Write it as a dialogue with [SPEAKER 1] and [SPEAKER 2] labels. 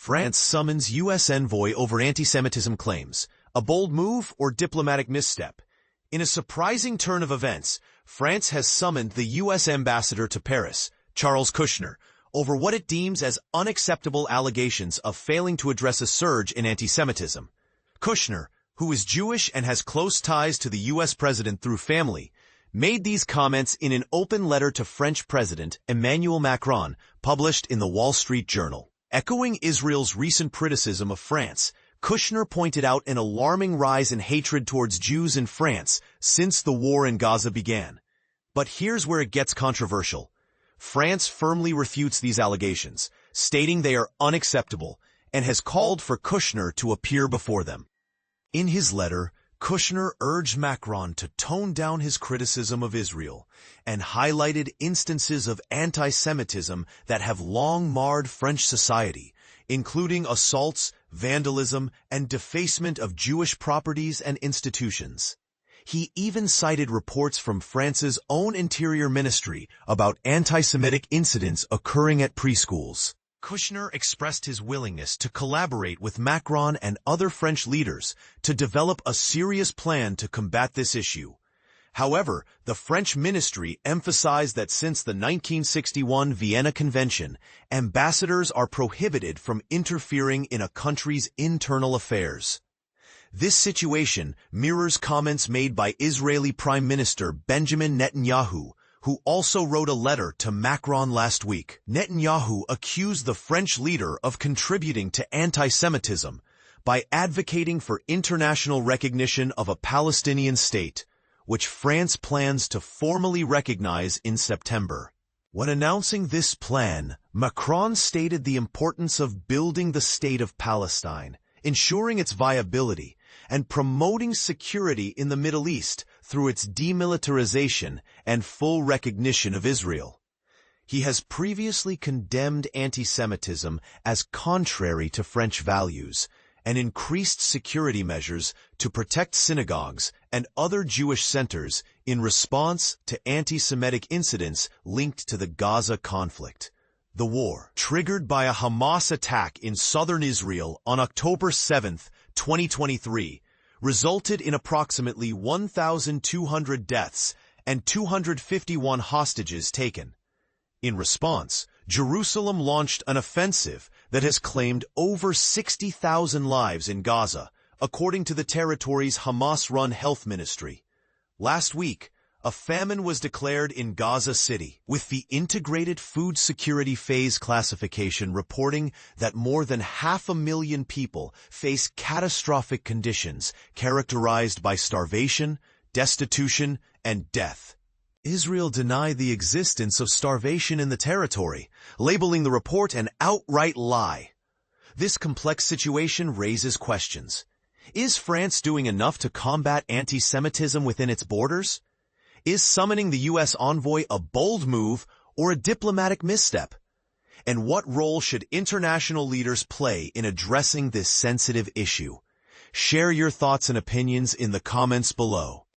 [SPEAKER 1] France summons U.S. envoy over anti-Semitism claims. A bold move or diplomatic misstep? In a surprising turn of events, France has summoned the U.S. Ambassador to Paris, Charles Kushner, over what it deems as unacceptable allegations of failing to address a surge in anti-Semitism. Kushner, who is Jewish and has close ties to the U.S. president through family, made these comments in an open letter to French President Emmanuel Macron, published in the Wall Street Journal. Echoing Israel's recent criticism of France, Kushner pointed out an alarming rise in hatred towards Jews in France since the war in Gaza began. But here's where it gets controversial. France firmly refutes these allegations, stating they are unacceptable, and has called for Kushner to appear before them. In his letter, Kushner urged Macron to tone down his criticism of Israel and highlighted instances of anti-Semitism that have long marred French society, including assaults, vandalism, and defacement of Jewish properties and institutions. He even cited reports from France's own Interior Ministry about anti-Semitic incidents occurring at preschools. Kushner expressed his willingness to collaborate with Macron and other French leaders to develop a serious plan to combat this issue. However, the French ministry emphasized that since the 1961 Vienna Convention, ambassadors are prohibited from interfering in a country's internal affairs. This situation mirrors comments made by Israeli Prime Minister Benjamin Netanyahu, who also wrote a letter to Macron last week. Netanyahu accused the French leader of contributing to anti-Semitism by advocating for international recognition of a Palestinian state, which France plans to formally recognize in September. When announcing this plan, Macron stated the importance of building the state of Palestine, ensuring its viability, and promoting security in the Middle East through its demilitarization and full recognition of Israel. He has previously condemned anti-Semitism as contrary to French values and increased security measures to protect synagogues and other Jewish centers in response to anti-Semitic incidents linked to the Gaza conflict. The war, triggered by a Hamas attack in southern Israel on October 7, 2023, resulted in approximately 1,200 deaths and 251 hostages taken. In response, Jerusalem launched an offensive that has claimed over 60,000 lives in Gaza, according to the territory's Hamas-run health ministry. Last week, a famine was declared in Gaza City, with the Integrated Food Security Phase classification reporting that more than 500,000 people face catastrophic conditions characterized by starvation, destitution, and death. Israel denied the existence of starvation in the territory, labeling the report an outright lie. This complex situation raises questions. Is France doing enough to combat anti-Semitism within its borders? Is summoning the U.S. envoy a bold move or a diplomatic misstep? And what role should international leaders play in addressing this sensitive issue? Share your thoughts and opinions in the comments below.